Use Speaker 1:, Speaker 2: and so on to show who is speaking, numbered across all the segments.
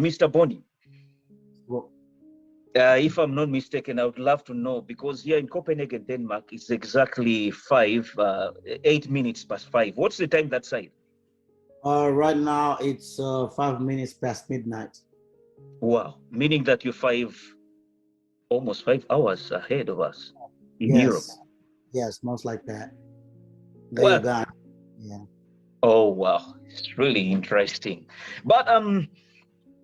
Speaker 1: Mr. Bonnie,
Speaker 2: Well,
Speaker 1: if I'm not mistaken, I would love to know because here in Copenhagen, Denmark, it's exactly 8 minutes past 5. What's the time that side?
Speaker 2: right now it's 5 minutes past midnight.
Speaker 1: Wow, meaning that you're almost 5 hours ahead of us in Europe.
Speaker 2: Yes, yes, most like that. There you
Speaker 1: Well,
Speaker 2: go. Yeah.
Speaker 1: oh wow, it's really interesting. But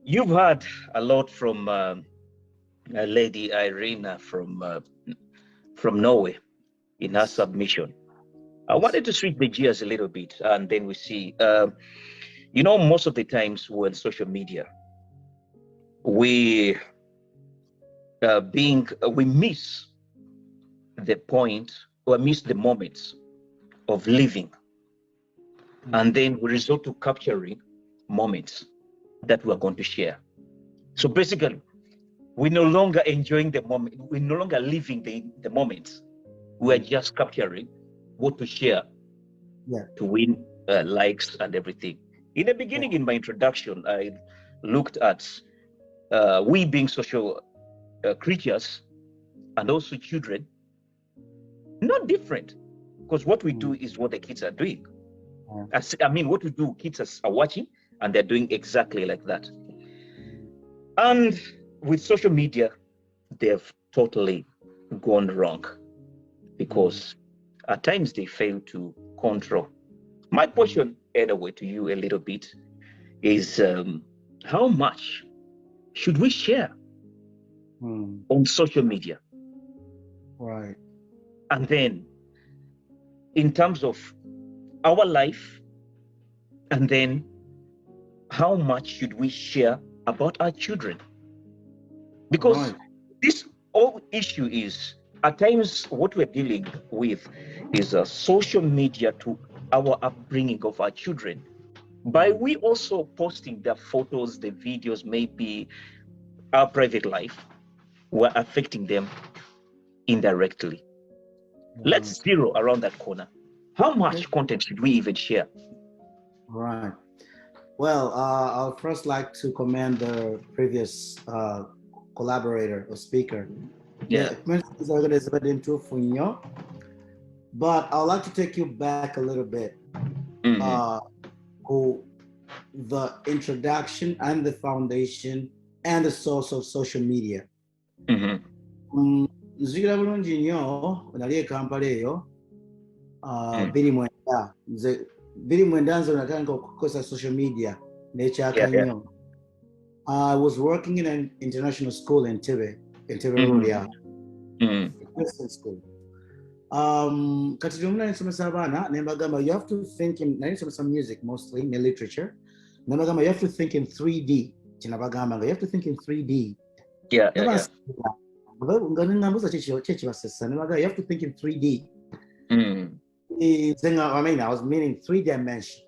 Speaker 1: you've heard a lot from Lady Irina from Norway in her
Speaker 2: Yes.
Speaker 1: submission. I
Speaker 2: Yes.
Speaker 1: wanted to switch the gears a little bit, and then we see. Most of the times when social media, we we miss the point or miss the moments of living, and then we resort to capturing moments that we're going to share. So basically, we're no longer enjoying the moment. We're no longer living the moments. We're just capturing what to share
Speaker 2: Yeah.
Speaker 1: to win likes and everything. In the beginning, in my introduction, I looked at we being social creatures and also children, not different, because what we do is what the kids are doing. What we do, kids are watching and they're doing exactly like that. And with social media, they've totally gone wrong because at times they fail to control. My question, anyway, to you a little bit is how much should we share on social media?
Speaker 2: Right.
Speaker 1: And then in terms of our life, and then how much should we share about our children? Because
Speaker 2: Right.
Speaker 1: this whole issue is at times what we're dealing with is social media to our upbringing of our children. By we also posting the photos, the videos, maybe our private life, we're affecting them indirectly. Let's zero around that corner. How much content should we even share?
Speaker 2: Right. Well, I'll first like to commend the previous collaborator or speaker.
Speaker 1: Yeah.
Speaker 2: But I'd like to take you back a little bit to the introduction and the foundation and the source of social media. Nzikira bulungi nnyo nali e Kampala eyo 20mwenda nze natandika okukozesa social media n'ekyaka nnyo. I was working in an international school in Entebbe Road, Christian school. Kati lyomuna nisomesa abaana nembagamba you have to think in, nali nisomesa music mostly ne literature, nembagamba you have to think in 3D. Kinabagamba you have to think in 3D. Nga ningambuza kyekibasesa nebaga you have to think in 3D. I was meaning 3 dimension,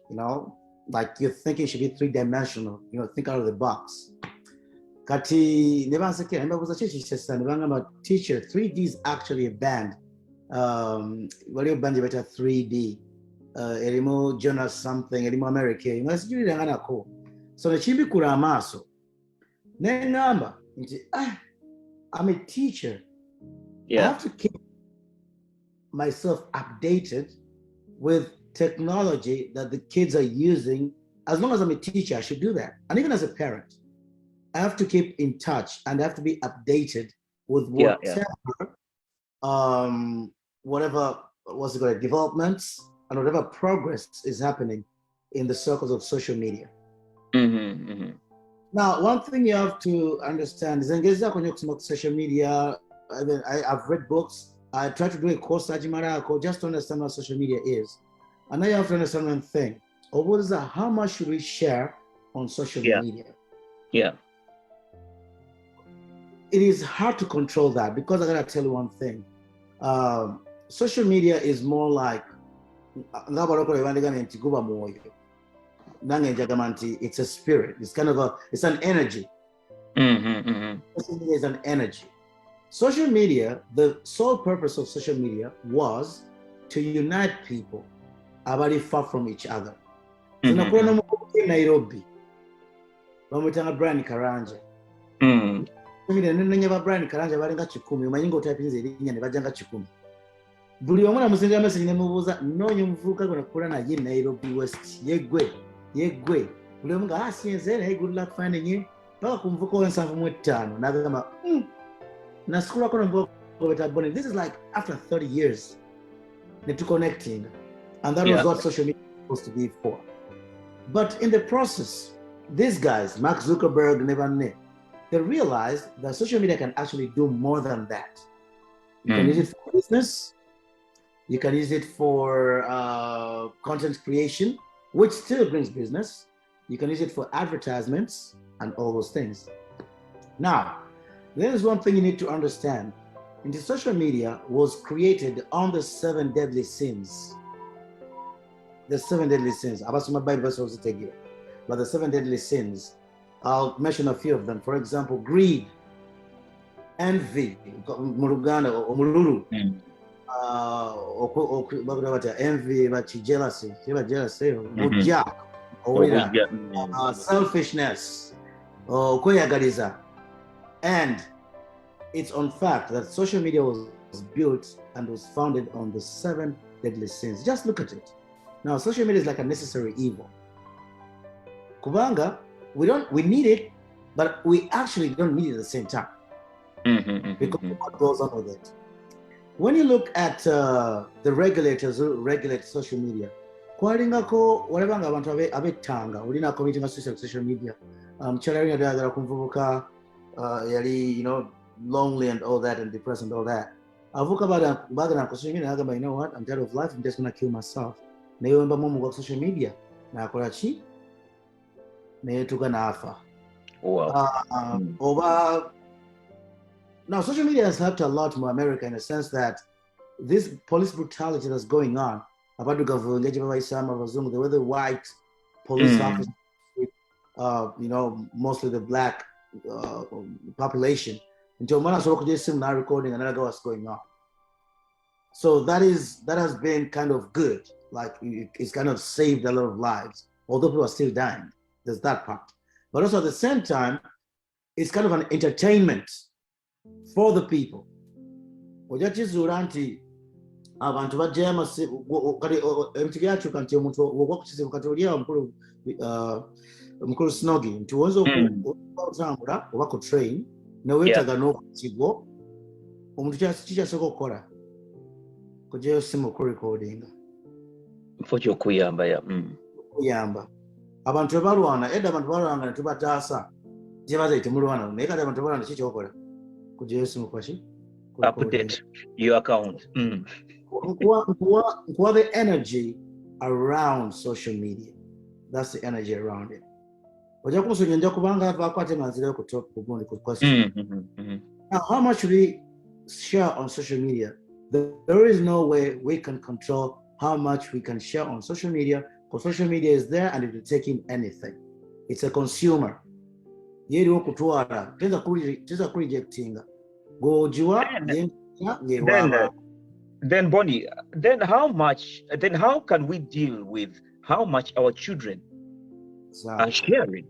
Speaker 2: like you're thinking should be 3-dimensional, think out of the box. Kati nebansekera nembabuza kyekisesa nebangamba teacher 3D is actually a band. Waliyo band yebeta 3D erimu Jonas something erimu America nga sijulira nako so nekimbikula amaaso nengamba nti I'm a teacher. I have to keep myself updated with technology that the kids are using. As long as I'm a teacher, I should do that. And even as a parent, I have to keep in touch and I have to be updated with whatever developments and whatever progress is happening in the circles of social media. Now, one thing you have to understand is engaged with social media. I've read books. I try to do a course just to understand what social media is. And now you have to understand one thing. Or what is that? How much should we share on social media?
Speaker 1: Yeah.
Speaker 2: It is hard to control that because I gotta tell you one thing. Social media is more like it's a spirit. It's kind of it's an energy. Social media is an energy. Social media, the sole purpose of social media was to unite people abali far from each other. Nairobi. bamwitanga Brian Karanja.
Speaker 1: Mm.
Speaker 2: Nenenya ba Brian Karanja balinga 10 omanyi ng'otypinze erinnya ne bajja nga 10. Buli omu namusindira message ne mubuuza nnoonya omuvubuka gwe nakola naye Nairobi West yeggwe buli omu nga sinze naye good luck finding him paka ku muvubuka w'7.5 n'agamba nasikulako nomuvubuka Bonnie. This is like after 30 years to connecting, and that was what social media was supposed to be for. But in the process, these guys, Mark Zuckerberg, they realized that social media can actually do more than that. You can use it for business. You can use it for content creation, which still brings business. You can use it for advertisements and all those things. Now, there's one thing you need to understand. The social media was created on the 7 deadly sins. The 7 deadly sins. But the 7 deadly sins, I'll mention a few of them. For example, greed, envy, murugana or mululu, envy, jealousy, selfishness, and it's on fact that social media was built and was founded on the 7 deadly sins. Just look at it. Now, social media is like a necessary evil. Kubanga, we need it, but we actually don't need it at the same time. Because what goes on with it. When you look at the regulators who regulate social media, kwalingako walabanga abantu abetanga ulina committing a social media. Chalari yagala kumvubuka yali, lonely and all that and depressed and all that. Avuka bagana social media agamba, you know what, I'm tired of life, I'm just gonna kill myself. Naye wemba mumu kwa social media nakola ki naye tuka nafa. Now social media has helped a lot more America in the sense that this police brutality that's going on about the were the white police officers, mostly the black population. Until man is recording and another what's going on. So that has been kind of good. Like it's kind of saved a lot of lives, although people are still dying. There's that part. But also at the same time, it's kind of an entertainment for the people. Abantu bajja kati emitiga yakyuka nti omuntu ogwa kukizibu kati oliawo mukulu Snogi nti oyinza okutambula oba ku train neweetaga n'okukigo omuntu kikyasooka okukola kuggyayo simu okurecordinga
Speaker 1: mfo kyokuyamba
Speaker 2: kuyamba abantu tebalwana edda abantu balwanga ne tubataasa gyebaza temulwana naye kati abantu balwana kikyokola kuggyayo simu kwaki
Speaker 1: update your account.
Speaker 2: Nkuwa the energy around social media. That's the energy around it. Ojja kumusonyiya nja kubanga akwate manzirayo ku topic gundi ku question. Now, how much we share on social media? There is no way we can control how much we can share on social media, because social media is there and it will take in anything. It's a consumer. Yeri okutwala teza kurejectinga.
Speaker 1: Then Bonnie, then how can we deal with how much our children are sharing?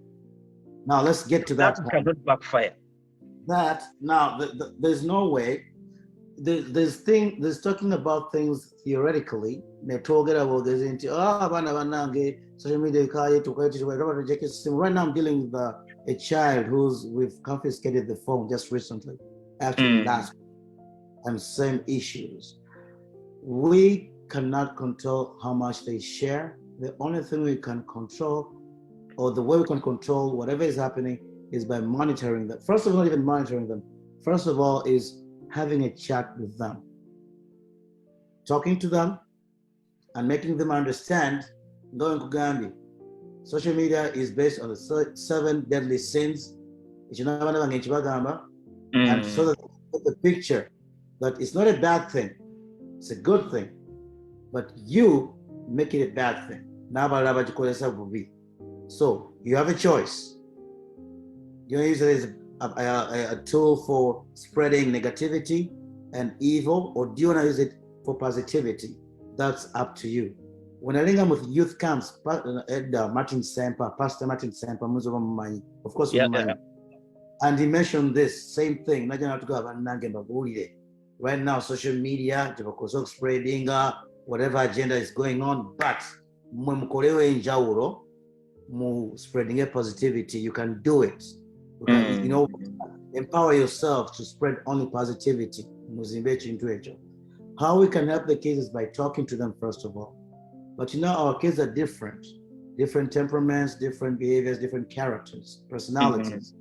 Speaker 2: Now let's get to that.
Speaker 1: That cannot backfire.
Speaker 2: That now there's no way. There's talking about things theoretically. Right now I'm dealing with a child we've confiscated the phone just recently. Actually, last week, and same issues. We cannot control how much they share. The only thing we can control, or the way we can control whatever is happening, is by monitoring them. First of all, not even monitoring them. First of all, is having a chat with them, talking to them, and making them understand. Going to Gandhi, social media is based on the 7 deadly sins. And so that you get the picture that it's not a bad thing, it's a good thing, but you make it a bad thing. So you have a choice. You use it as a tool for spreading negativity and evil, or do you want to use it for positivity? That's up to you. when I link up with youth camps, Martin Semper, Pastor Martin Semper, of course, and he mentioned this same thing. Right now, social media, spreading whatever agenda is going on, but spreading a positivity, you can do it. You can, empower yourself to spread only positivity. How we can help the kids is by talking to them first of all. But our kids are different temperaments, different behaviors, different characters, personalities.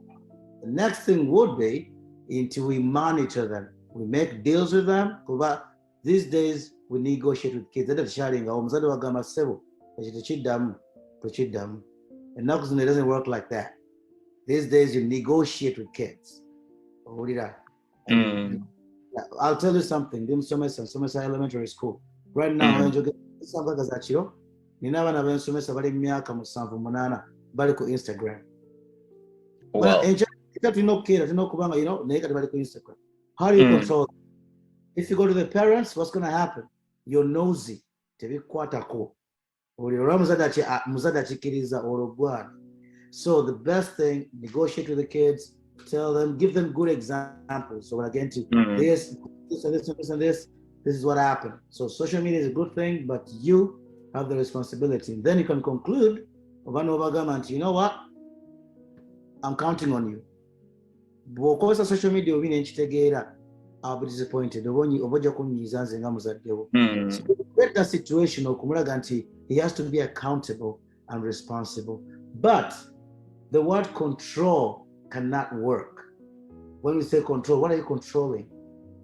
Speaker 2: The next thing would be until we monitor them, we make deals with them. These days we negotiate with kids. And it doesn't work like that. These days you negotiate with kids. I'll tell you something. Somesa Elementary School. Right now, Instagram.
Speaker 1: Wow.
Speaker 2: How do you control it? If you go to the parents, what's going to happen? You're nosy. So the best thing, negotiate with the kids, tell them, give them good examples. So when I get into this is what happened. So social media is a good thing, but you have the responsibility. And then you can conclude, you know what? I'm counting on you. Because social media, I'll be disappointed. So get that situation, he has to be accountable and responsible. But the word control cannot work. When we say control, what are you controlling?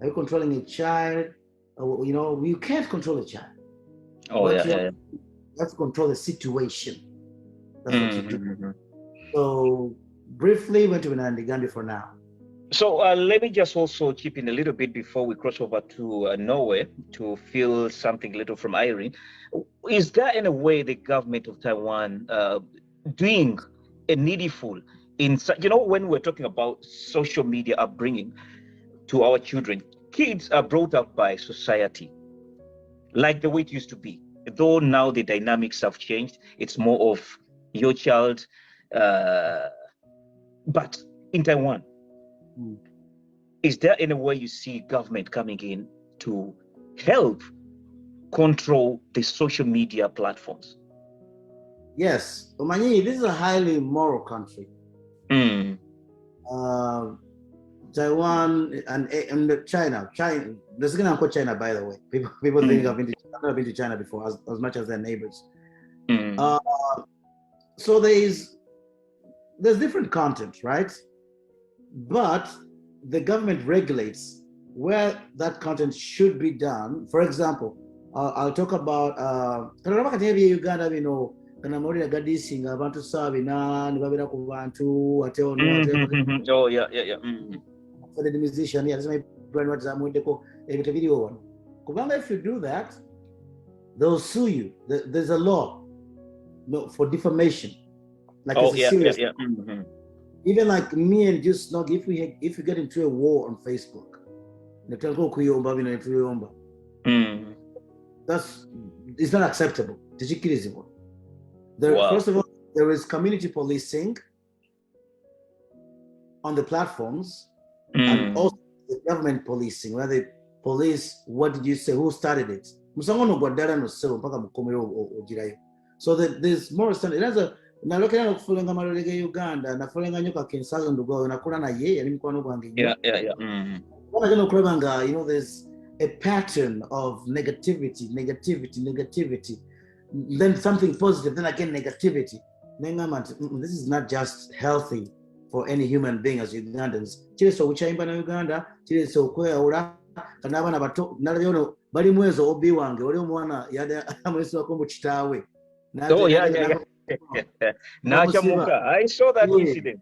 Speaker 2: Are you controlling a child? You can't control a child. You have to control the situation. That's what you do. So briefly, went to Nandi for now.
Speaker 1: So let me just also chip in a little bit before we cross over to Norway to feel something little from Irene. Is there any way the government of Taiwan doing a needful in, when we're talking about social media upbringing to our children, kids are brought up by society like the way it used to be. Though now the dynamics have changed, it's more of your child. But in Taiwan, is there any way you see government coming in to help control the social media platforms?
Speaker 2: Yes, Omanyi, this is a highly moral country. Taiwan and China. This is going to call China, by the way. People think I've never been to China before, as much as their neighbors. So there's different content, right? But the government regulates where that content should be done. For example, I'll talk about Uganda, abantu sabina nibabera ku bantu ate for the musician if you do that, they'll sue you. There's a law for defamation, like serious. Even like me and Just Nog, if you get into a war on Facebook, it's not acceptable. First of all, there is community policing on the platforms, and also the government policing, where they police what did you say, who started it. So there's more standard. It has a kufulenga malolege Uganda nafulenga nyoka kensaga ndugo nakula na ye yali mkwano gwange there's a pattern of negativity, then something positive, then again negativity. This is not just healthy for any human being as Ugandans. So uchaimba na Uganda so kweura kana abana bato nalabyono bali mwezo obi wange oli omwana yada amweso akombo kitawe.
Speaker 1: I saw that incident.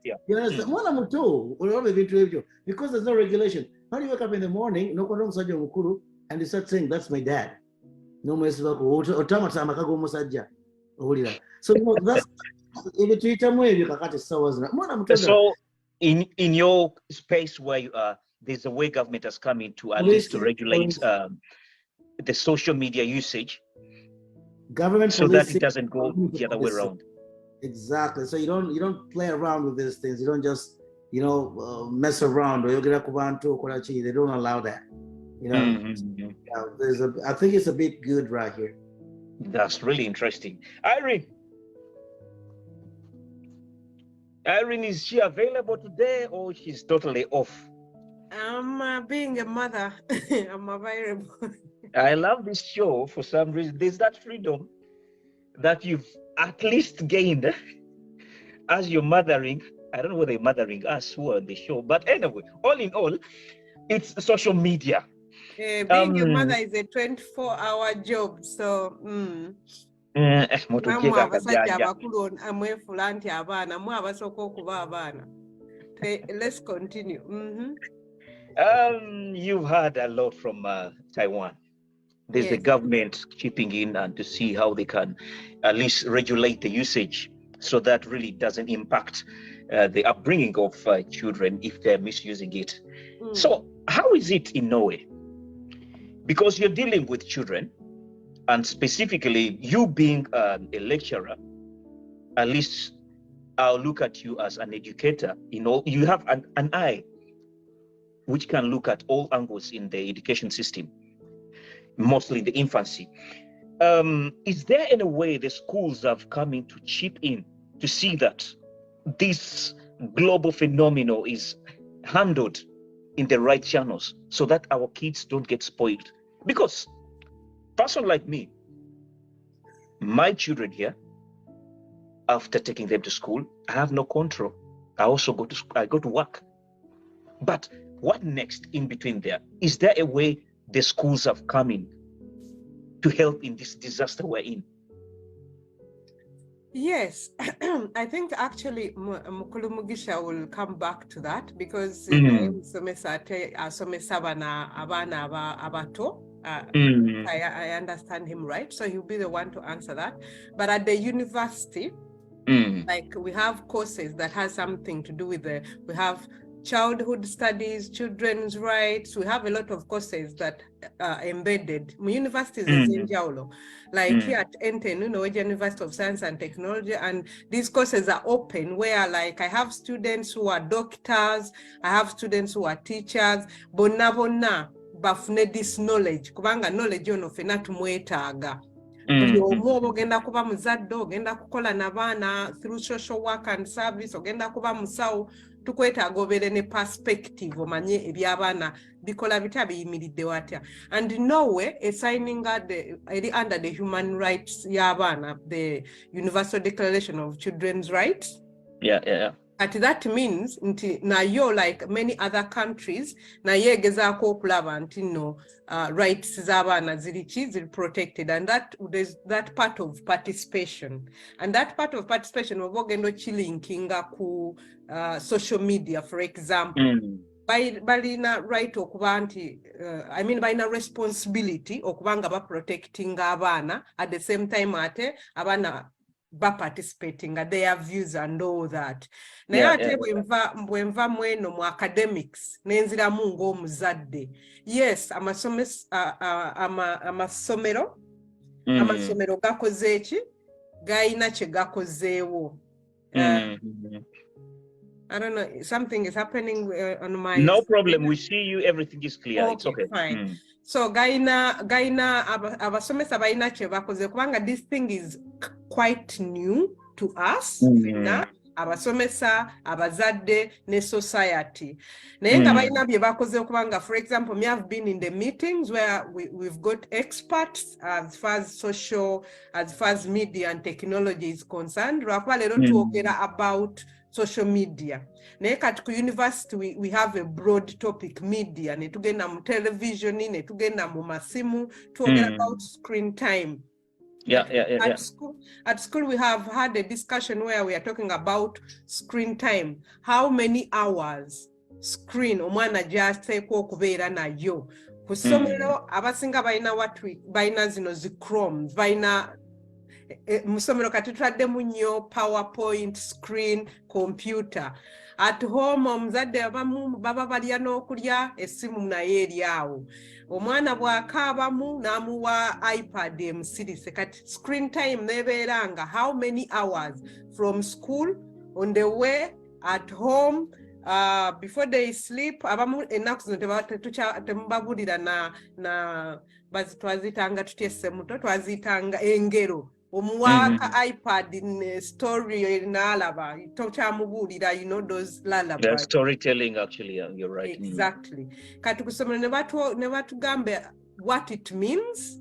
Speaker 2: Because there's no regulation. How do you wake up in the morning and you start saying, that's my dad? So that's
Speaker 1: so in your space where you are, there's a way government has come in to at least to regulate the social media usage.
Speaker 2: Government
Speaker 1: so that
Speaker 2: policing,
Speaker 1: it doesn't go the other way around.
Speaker 2: Exactly. So you don't play around with these things. You don't just mess around. They don't allow that.
Speaker 1: Mhm.
Speaker 2: I think it's a bit good right here.
Speaker 1: That's really interesting. Irene, is she available today or she's totally off?
Speaker 3: Being a mother, I'm available.
Speaker 1: I love this show for some reason. There's that freedom that you've at least gained as you're mothering. I don't know whether you're mothering us who are on the show, but anyway, all in all, it's social media.
Speaker 3: Being a mother is a 24-hour job, so
Speaker 1: Mutugega
Speaker 3: abasajja
Speaker 1: kajanja.
Speaker 3: abakulu amwefula nti abaana mwe abasooka okuba abaana. Let's continue.
Speaker 1: You've heard a lot from Taiwan. There's the
Speaker 3: Yes.
Speaker 1: government chipping in and to see how they can at least regulate the usage so that really doesn't impact the upbringing of children if they're misusing it. So how is it in Norway? Because you're dealing with children, and specifically you being a lecturer, at least I'll look at you as an educator. You have an eye which can look at all angles in the education system, mostly the infancy. Is there any way the schools have come in to chip in to see that this global phenomenon is handled in the right channels so that our kids don't get spoiled? Because person like me, my children here, after taking them to school, I have no control. I also go to work. But what next in between there? Is there a way the schools have come in to help in this disaster we're in?
Speaker 3: Yes, I think actually Mukulu Mugisha will come back to that because I understand him right, so he'll be the one to answer that. But at the university, like we have courses that has something to do with we have childhood studies, children's rights. We have a lot of courses that are embedded. Universities like here at Enten, University of Science and Technology, and these courses are open where like I have students who are doctors, I have students who are teachers, bonna bafune this knowledge, kubanga knowledge ono fena tumwetaaga. Ogenda kuba muzadde, ogenda kukola n'abaana through social work and service, ogenda kuba musawo, tukwetaaga obeere ne perspective omanye eby'abaana bikola bitya biyimiridde watya. And Norway is signing under the human rights y'abaana, the Universal Declaration of Children's Rights.
Speaker 1: Yeah.
Speaker 3: And that means nayo, like many other countries, naye egezaako okulaba nti no rights z'abaana ziri protected, and there's that part of participation. And that part of participation oba ogenda okilinkinga ku social media, for example. Balina right okuba nti balina responsibility okuba nga baprotectinga abaana, at the same time ate abaana participating at their views and all that. Naye ate bwenva mweno mu academics nenziramu ng'omuzadde. Yes, amasomero gakoze eki? Gayina kye gakozeewo. I don't know, something is happening on my...
Speaker 1: No problem, we see you, everything is clear.
Speaker 3: Okay,
Speaker 1: it's okay.
Speaker 3: Fine. So gaina abasomesa balina kye bakoze kubanga this thing is quite new to us. Abasomesa, abazadde, ne society. Naye nga balina bye bakoze kubanga, for example, me have been in the meetings where we've got experts as far as media and technology is concerned. Lwakuba leero twogera about social media. Naye kati ku university we have a broad topic, media. Ne tugenda mu television, ne tugenda mu masimu, twogera about screen time.
Speaker 1: Yeah.
Speaker 3: At school, we have had a discussion where we are talking about screen time. How many hours screen omwana gy'ateekwa okubeera nayo? Ku ssomero abasinga balina zino zi Chrome, balina mu ssomero kati tutaddemu nnyo powerpoint screen computer. At home omuzadde abamu baba balya n'okulya essimu naye eri awo. Omwana bw'akaabamu n'amuwa iPad emusirise. Kati screen time nebeeranga how many hours from school, on the way, at home, before they sleep. Abamu ennaku zino temubabulira na twazitanga tutya essemuto, twazitanga engero. Omuwaka iPad in story n'alaba tokyamubuulira, you know those lullabies.
Speaker 1: The storytelling, actually, you're right.
Speaker 3: Exactly. Kati ku ssomero ne batugamba what it means,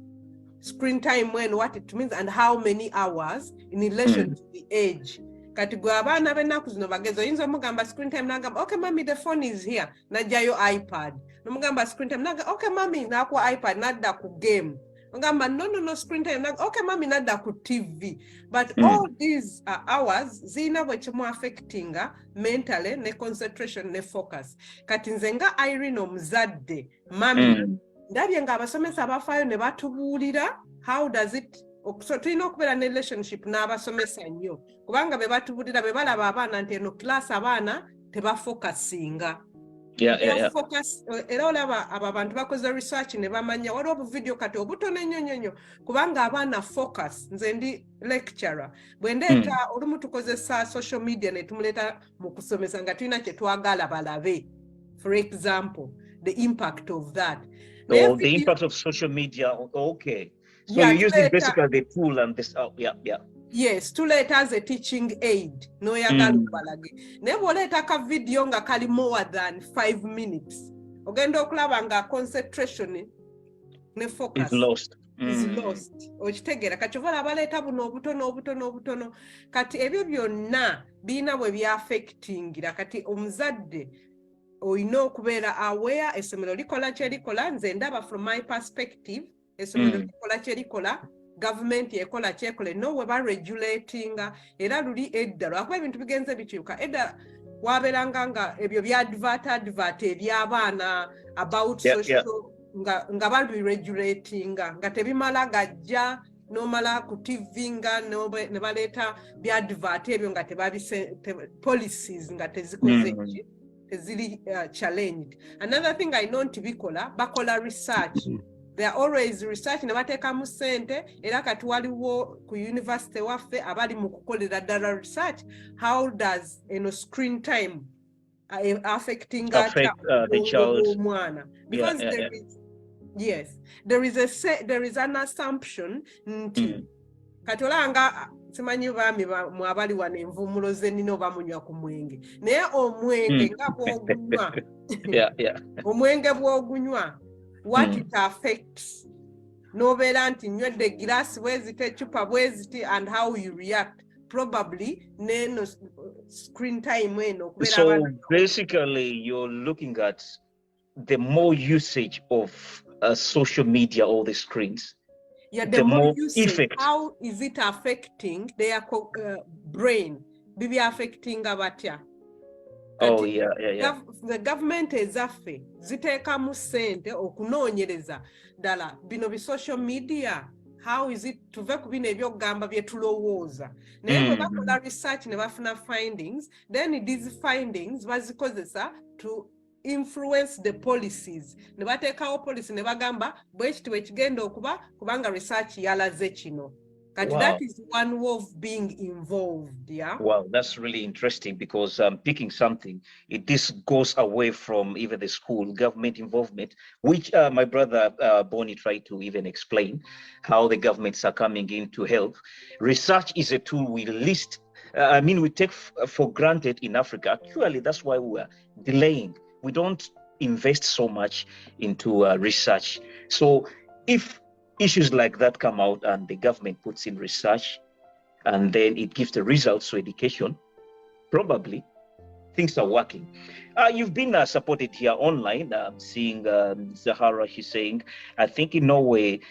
Speaker 3: screen time when, what it means, and how many hours in relation to the age. Kati gwe abaana b'ennaku zino bagezi, oyinza omugamba screen time n'agamba okay mommy the phone is here, n'ajjayo iPad. N'omugamba screen time n'agamba okay mommy, n'akuwa iPad n'adda ku game. Ngamba no screen time. Okay, mommy, nadda ku TV. But all these hours zina bwe kimu affecting mentally, ne concentration, ne focus. Kati nze nga Irene omuzadde, mami, ndabye nga abasomesa abafaayo ne batubuulira how does it, so tulina okubeera ne relationship n'abasomesa nnyo. Kubanga be batubuulira be balaba abaana nti eno class abaana tebafokasinga. Focus, era olaba abo abantu bakoze research ne bamanya waliwo obuvidiyo kati obutono ennyo kubanga abaana focus. Nze ndi lecturer, bwe ndeeta olumu tukozesa social media ne tumuleeta mu kusomesa nga tulina kye twagala balabe, for example the impact of that.
Speaker 1: The impact of social media. Okay, so you're using basically the tool and this. Yes,
Speaker 3: tuleeta as a teaching aid. Noyagala obalage. Naye bw'oleeta ka video nga kali more than 5 minutes, ogenda okulaba nga concentration ne focus
Speaker 1: is lost.
Speaker 3: Okitegeera kati ovala abaleeta buno obutono. Kati ebyo byonna biina bwe byaffectingira. Kati omuzadde olina okubeera aware, essomero likola kye likola. Nze ndaba from my perspective, essomero likola kye likola, government yekola kyekole, no we regulatinga. Era luli edda lwakuba ebintu bigenze bikyuka. Edda waberanga nga ebyo bya advert eby'abaana about social nga bali regulatinga nga tebimala gajja nomala ku TV nga ne baleeta bya advert ebyo nga policies nga tezikoze tezili challenged. Another thing I know nti bakola research. They are always research ne bateekamu ssente, era kati waliwo ku university waffe abali mu kukolera ddala research how does screen time affecting
Speaker 1: the child
Speaker 3: mwana, because there is an assumption nti kati olanga simanyi baami mu abali wano envumulo zennina oba munywa ku mwenge, naye omwenge nga bw'ogunywa omwenge bw'ogunywa what it affects. Nobeera nti nywedde glass bweziti, ecupa bweziti, and how you react. Probably neno screen time eno.
Speaker 1: So basically you're looking at the more usage of social media, all the screens.
Speaker 3: Yeah, the more usage, effect. How is it affecting their brain? Bibi affecting abatya.
Speaker 1: Oh yeah.
Speaker 3: The government ezaffe ziteekamu ssente okunoonyereza ddala bino bi social media, how is it tuve ku bino ebyokugamba bye tulowooza. Naye bwe bakola research ne bafuna findings, then these findings bazikozesa to influence the policies. Ne bateekawo policy ne bagamba bwe kiti bwe kigenda okuba kubanga research yalaze kino. Wow. That is one way of being involved, yeah?
Speaker 1: Wow, that's really interesting because picking something, this goes away from even the school government involvement, which my brother Bonnie tried to even explain how the governments are coming in to help. Research is a tool we we take for granted in Africa. Actually, that's why we're delaying. We don't invest so much into research. So if issues like that come out and the government puts in research and then it gives the results to education, probably things are working. You've been supported here online. I'm seeing Zahara, she's saying, I think in Norway,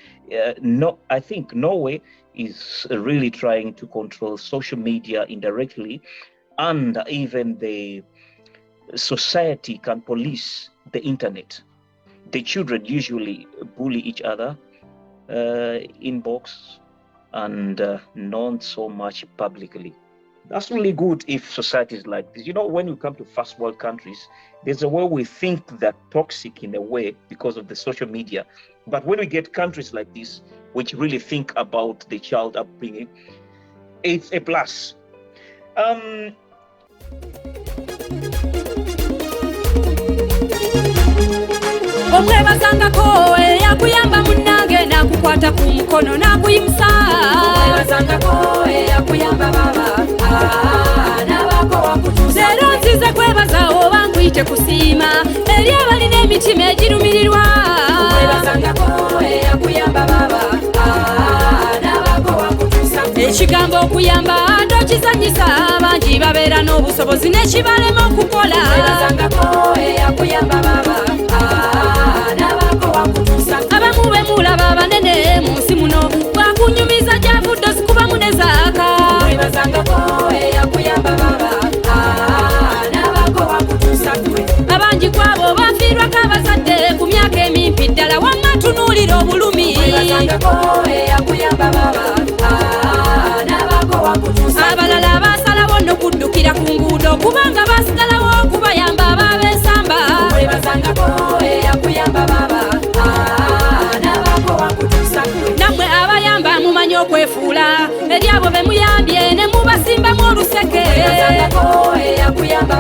Speaker 1: Norway is really trying to control social media indirectly, and even the society can police the internet. The children usually bully each other, inbox, and not so much publicly. That's really good if societies like this. You know, when we come to first world countries, there's a way we think they're toxic in a way because of the social media. But when we get countries like this, which really think about the child upbringing, it's a plus.
Speaker 4: Omwebazangako yakuyamba munange nakukwata ku mukono nakuyimusa. Omwebazangako yakuyamba baba nabako wakutuusa. Leero nzize kwebaza oba nkuyite kusiima eri abalina emitima egirumirirwa. Omwebazangako yakuyamba baba nabako wakutuusa. Ekigambo okuyamba ndokizanyisa bangi babeera n'obusobozi n'ekibalema okukola. Omwebazangako yakuyamba baba abamu bemulaba banene mu nsi muno bwakunyumiza gyavudde zikuba munezaaka. Omwebazangako yakuyamba baba nabako wakutuusa gwe. Abangi kwabo bafiirwako abazadde ku myaka emimpi ddala wamma tunuulira obulumi. Omwebazangako yakuyamba baba nabako wakutuusa. Abalala basalawo n'okuddukira ku nguudo kubanga basigalawo okubayamba ab'ensamba. Omwebazangako yakuyamba baba namwe abayamba mumanyi okwefuula eri abo be muyambye ne mubasimbamu oluseke. Omwebazangako yakuyamba